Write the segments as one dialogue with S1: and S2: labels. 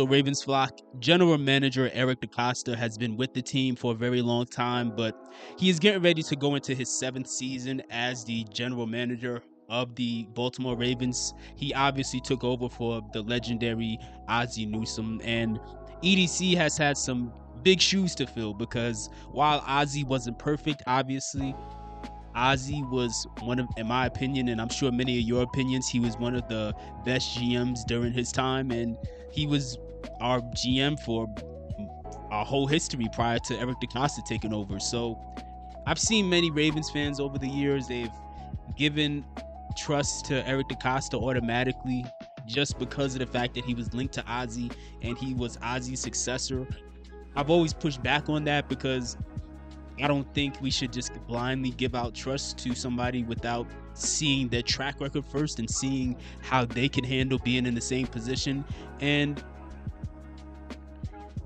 S1: So Ravens flock, general manager Eric DeCosta has been with the team for a very long time, but he is getting ready to go into his 7th season as the general manager of the Baltimore Ravens. He obviously took over for the legendary Ozzie Newsome, and EDC has had some big shoes to fill because while Ozzie wasn't perfect, obviously, Ozzie was one of, in my opinion, and I'm sure many of your opinions, he was one of the best GMs during his time, and he was our GM for our whole history prior to Eric DeCosta taking over. So I've seen many Ravens fans over the years, they've given trust to Eric DeCosta automatically just because of the fact that he was linked to Ozzie and he was Ozzie's successor. I've always pushed back on that because I don't think we should just blindly give out trust to somebody without seeing their track record first and seeing how they can handle being in the same position. And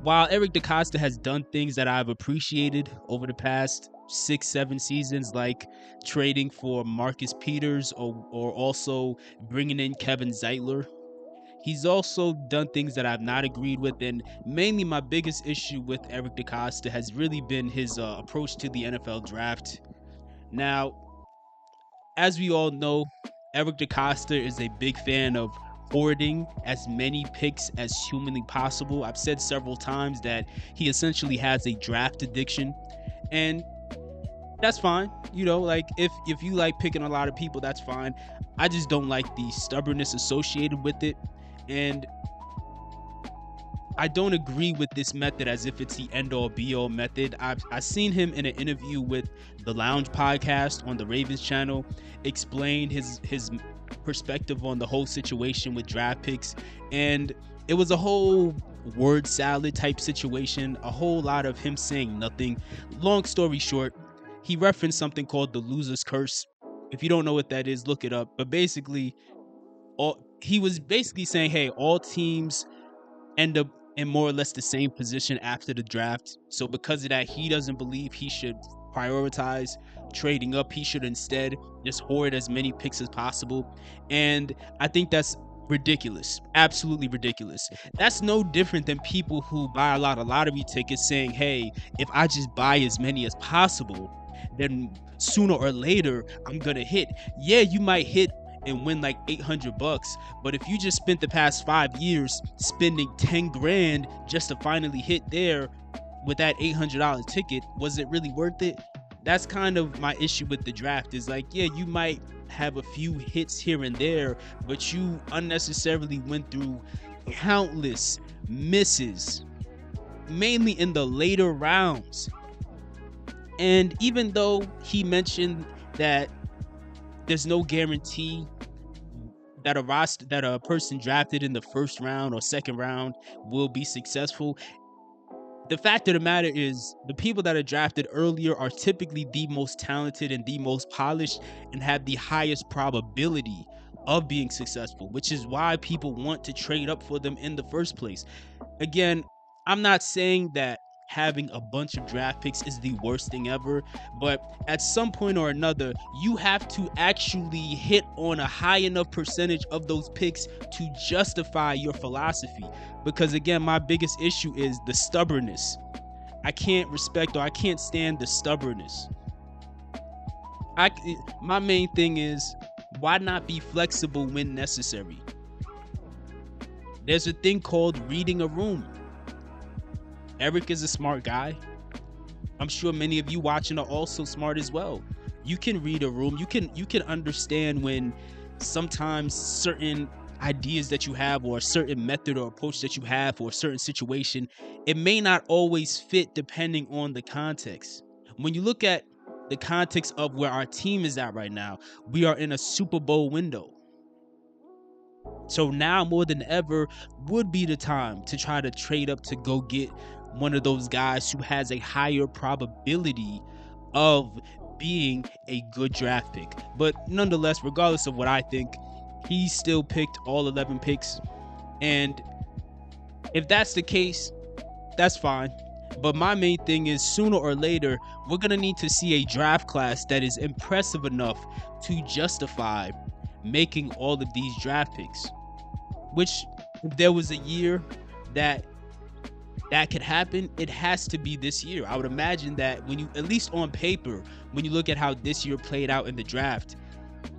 S1: while Eric DeCosta has done things that I've appreciated over the past 6-7 seasons, like trading for Marcus Peters or also bringing in Kevin Zeitler, he's also done things that I've not agreed with, and mainly my biggest issue with Eric DeCosta has really been his approach to the NFL draft. Now, as we all know, Eric DeCosta is a big fan of hoarding as many picks as humanly possible. I've said several times that he essentially has a draft addiction, and that's fine. You know, like if you like picking a lot of people, that's fine. I just don't like the stubbornness associated with it. And I don't agree with this method as if it's the end-all be-all method. I've seen him in an interview with the Lounge podcast on the Ravens channel explain his perspective on the whole situation with draft picks, and it was a whole word salad type situation, a whole lot of him saying nothing. Long story short, he referenced something called the loser's curse. If you don't know what that is, look it up. But basically, he was basically saying, hey, all teams end up in more or less the same position after the draft. So because of that, he doesn't believe he should prioritize trading up. He should instead just hoard as many picks as possible. And I think that's ridiculous. Absolutely ridiculous. That's no different than people who buy a lot of lottery tickets saying, hey, if I just buy as many as possible, then sooner or later I'm gonna hit. Yeah, you might hit and win like $800, but if you just spent the past 5 years spending 10 grand just to finally hit there with that $800 ticket, was it really worth it? That's kind of my issue with the draft, is like, yeah, you might have a few hits here and there, but you unnecessarily went through countless misses, mainly in the later rounds. And even though he mentioned that there's no guarantee that a person drafted in the first round or second round will be successful, the fact of the matter is the people that are drafted earlier are typically the most talented and the most polished and have the highest probability of being successful, which is why people want to trade up for them in the first place. Again, I'm not saying that having a bunch of draft picks is the worst thing ever, but at some point or another, you have to actually hit on a high enough percentage of those picks to justify your philosophy. Because again, my biggest issue is the stubbornness. I can't respect or I can't stand the stubbornness. My main thing is, why not be flexible when necessary? There's a thing called reading a room. Eric is a smart guy. I'm sure many of you watching are also smart as well. You can read a room. You can understand when sometimes certain ideas that you have or a certain method or approach that you have for a certain situation, it may not always fit depending on the context. When you look at the context of where our team is at right now, we are in a Super Bowl window. So now more than ever would be the time to try to trade up to go get one of those guys who has a higher probability of being a good draft pick. But nonetheless, regardless of what I think, he still picked all 11 picks. And if that's the case, that's fine. But my main thing is, sooner or later, we're going to need to see a draft class that is impressive enough to justify making all of these draft picks. Which, if there was a year that could happen, it has to be this year. I would imagine that when you, at least on paper, when you look at how this year played out in the draft,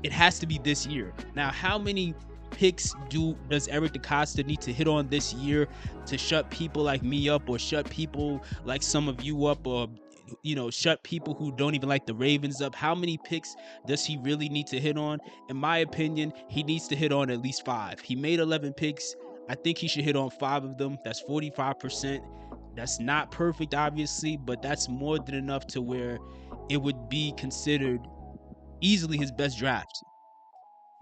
S1: it has to be this year. Now, how many picks does Eric DeCosta need to hit on this year to shut people like me up, or shut people like some of you up, or shut people who don't even like the Ravens up? How many picks does he really need to hit on? In my opinion, he needs to hit on at least 5. He made 11 picks. I think he should hit on 5 of them. That's 45%. That's not perfect, obviously, but that's more than enough to where it would be considered easily his best draft.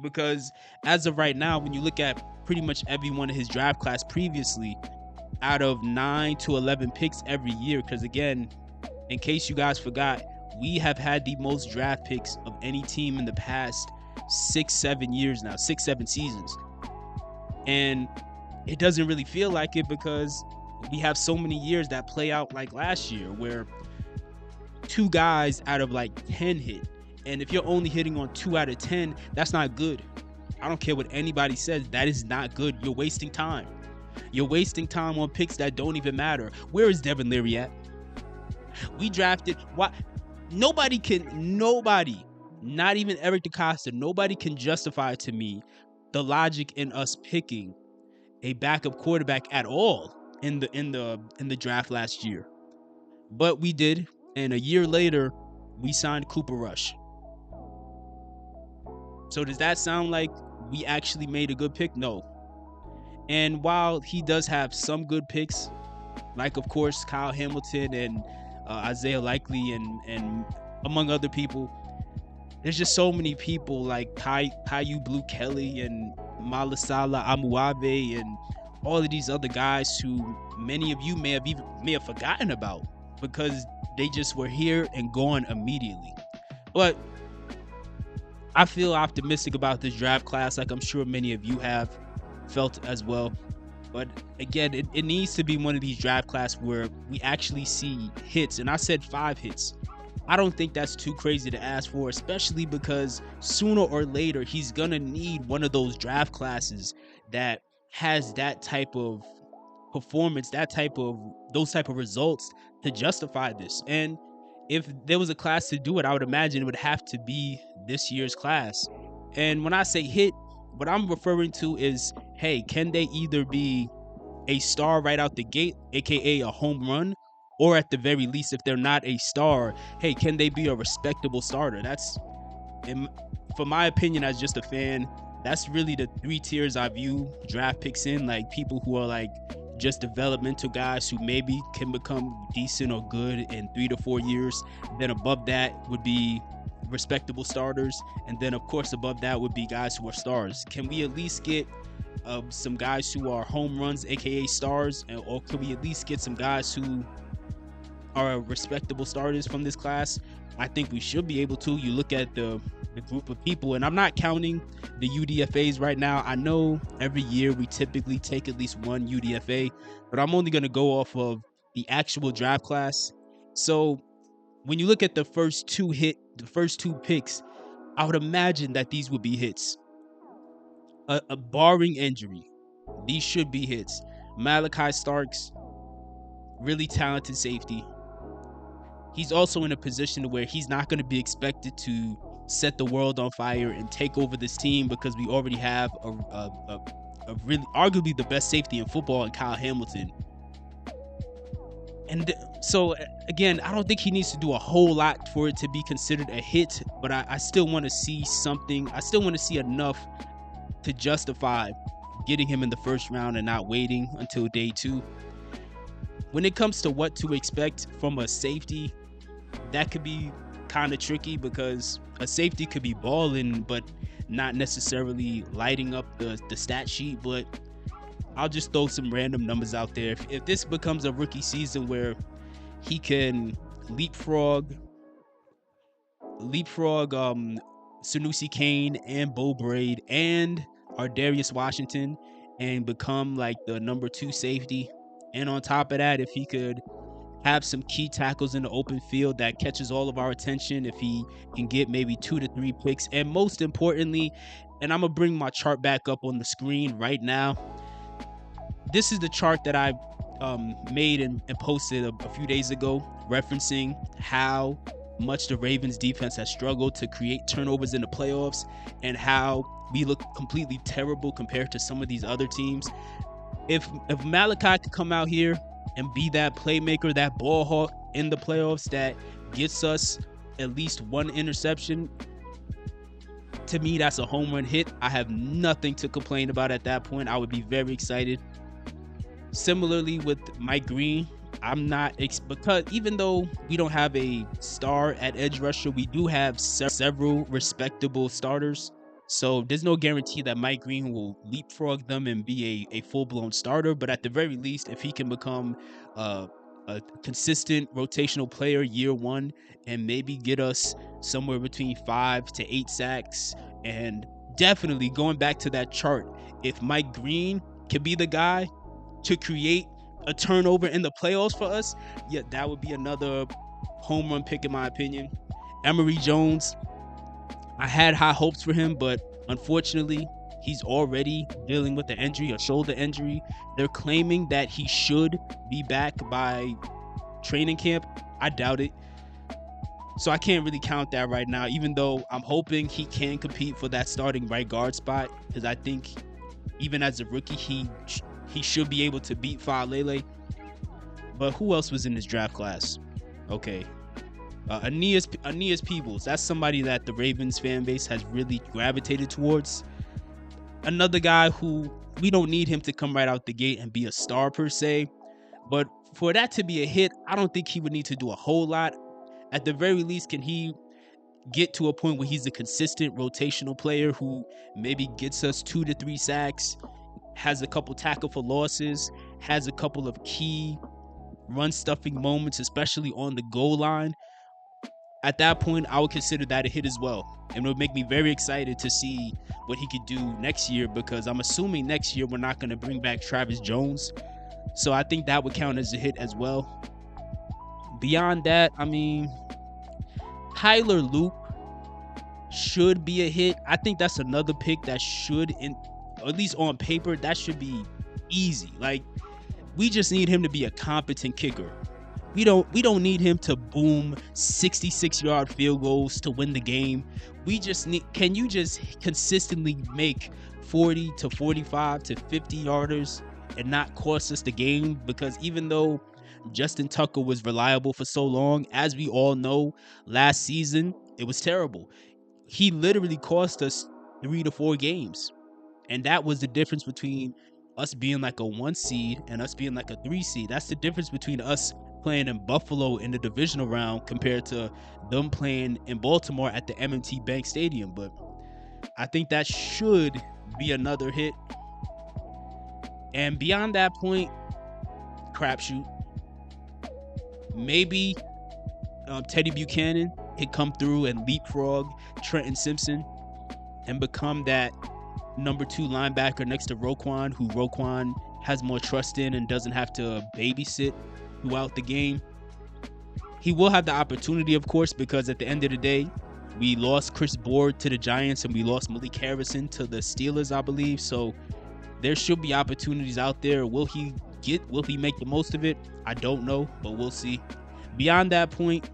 S1: Because as of right now, when you look at pretty much every one of his draft class previously, out of 9 to 11 picks every year, because again, in case you guys forgot, we have had the most draft picks of any team in the past 6-7 years now, 6-7 seasons. And it doesn't really feel like it because we have so many years that play out like last year, where 2 guys out of like 10 hit. And if you're only hitting on 2 out of 10, that's not good. I don't care what anybody says, that is not good. You're wasting time. You're wasting time on picks that don't even matter. Where is Devin Leary at? We drafted, nobody, not even Eric DeCosta, nobody can justify to me the logic in us picking a backup quarterback at all in the draft last year. But we did, and a year later, we signed Cooper Rush. So does that sound like we actually made a good pick? No. And while he does have some good picks, like of course Kyle Hamilton and Isaiah Likely and among other people, there's just so many people like Caillou Blue Kelly and Malasala Amuave and all of these other guys who many of you may have forgotten about because they just were here and gone immediately. But I feel optimistic about this draft class, like I'm sure many of you have felt as well. But again, it needs to be one of these draft class where we actually see hits. And I said 5 hits. I don't think that's too crazy to ask for, especially because sooner or later, he's going to need one of those draft classes that has that type of performance, those type of results to justify this. And if there was a class to do it, I would imagine it would have to be this year's class. And when I say hit, what I'm referring to is, hey, can they either be a star right out the gate, aka a home run, or at the very least, if they're not a star, hey, can they be a respectable starter? That's, for my opinion, as just a fan, that's really the 3 tiers I view draft picks in. Like people who are like just developmental guys who maybe can become decent or good in 3 to 4 years. Then above that would be respectable starters, and then of course above that would be guys who are stars. Can we at least get some guys who are home runs, aka stars, or can we at least get some guys who are respectable starters from this class? I think we should be able to. You look at the group of people, and I'm not counting the UDFAs right now. I know every year we typically take at least 1 UDFA, but I'm only going to go off of the actual draft class. So when you look at the first 2 picks, I would imagine that these would be hits. A barring injury, these should be hits. Malachi Starks, really talented safety. He's also in a position where he's not going to be expected to set the world on fire and take over this team because we already have a really arguably the best safety in football in Kyle Hamilton. And so again, I don't think he needs to do a whole lot for it to be considered a hit, but I still want to see something. I still want to see enough to justify getting him in the first round and not waiting until day 2. When it comes to what to expect from a safety, that could be kind of tricky because a safety could be balling but not necessarily lighting up the stat sheet. But I'll just throw some random numbers out there. If this becomes a rookie season where he can leapfrog Sanusi Kane and Bo Braid and Ardarius Washington and become like the number 2 safety, and on top of that, if he could have some key tackles in the open field that catches all of our attention, if he can get maybe 2 to 3 picks, and most importantly, and I'm gonna bring my chart back up on the screen right now, this is the chart that I made and posted a few days ago, referencing how much the Ravens defense has struggled to create turnovers in the playoffs and how we look completely terrible compared to some of these other teams. If Malachi could come out here and be that playmaker, that ball hawk in the playoffs that gets us at least one interception, to me, that's a home run hit. I have nothing to complain about at that point. I would be very excited. Similarly with Mike Green, I'm not because even though we don't have a star at edge rusher, we do have several respectable starters. So there's no guarantee that Mike Green will leapfrog them and be a full-blown starter. But at the very least, if he can become a consistent rotational player year one and maybe get us somewhere between 5 to 8 sacks, and definitely going back to that chart, if Mike Green can be the guy to create a turnover in the playoffs for us, yeah, that would be another home run pick in my opinion. Emory Jones, I had high hopes for him, but unfortunately, he's already dealing with an injury, a shoulder injury. They're claiming that he should be back by training camp. I doubt it. So I can't really count that right now, even though I'm hoping he can compete for that starting right guard spot, because I think even as a rookie, he should be able to beat Faalele. But who else was in this draft class? Okay. Aeneas Peebles. That's somebody that the Ravens fan base has really gravitated towards. Another guy who we don't need him to come right out the gate and be a star per se. But for that to be a hit, I don't think he would need to do a whole lot. At the very least, can he get to a point where he's a consistent rotational player who maybe gets us 2 to 3 sacks, has a couple tackle for losses, has a couple of key run stuffing moments, especially on the goal line. At that point, I would consider that a hit as well. And it would make me very excited to see what he could do next year, because I'm assuming next year we're not going to bring back Travis Jones. So I think that would count as a hit as well. Beyond that, I mean, Tyler Loop should be a hit. I think that's another pick that should, at least on paper, that should be easy. Like, we just need him to be a competent kicker. We don't need him to boom 66-yard field goals to win the game. We just need, can you just consistently make 40 to 45 to 50 yarders and not cost us the game? Because even though Justin Tucker was reliable for so long, as we all know, last season it was terrible. He literally cost us 3 to 4 games. And that was the difference between us being like a 1 seed and us being like a 3 seed. That's the difference between us playing in Buffalo in the divisional round compared to them playing in Baltimore at the M&T Bank Stadium. But I think that should be another hit. And beyond that point, crapshoot. Maybe Teddy Buchanan could come through and leapfrog Trenton Simpson and become that number 2 linebacker next to Roquan, who Roquan has more trust in and doesn't have to babysit throughout the game. He will have the opportunity, of course, because at the end of the day, we lost Chris Board to the Giants and we lost Malik Harrison to the Steelers, I believe. So there should be opportunities out there. Will he make the most of it? I don't know, but we'll see. Beyond that point,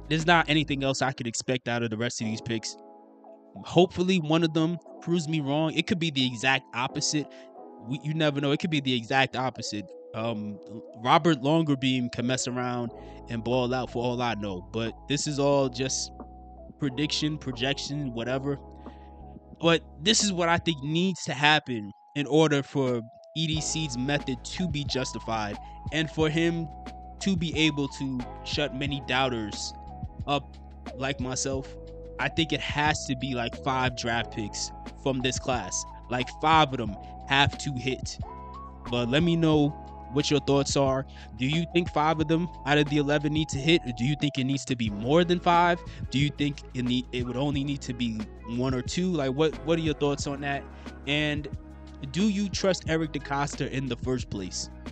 S1: there's not anything else I could expect out of the rest of these picks. Hopefully one of them proves me wrong. It could be the exact opposite. You never know. It could be the exact opposite. Robert Longerbeam can mess around and ball out for all I know. But this is all just prediction, projection, whatever. But this is what I think needs to happen in order for EDC's method to be justified and for him to be able to shut many doubters up like myself. I think it has to be like 5 draft picks from this class. Like 5 of them have to hit. But let me know what your thoughts are. Do you think 5 of them out of the 11 need to hit? Or do you think it needs to be more than 5? Do you think it would only need to be 1 or 2? Like, what are your thoughts on that? And do you trust Eric DeCosta in the first place?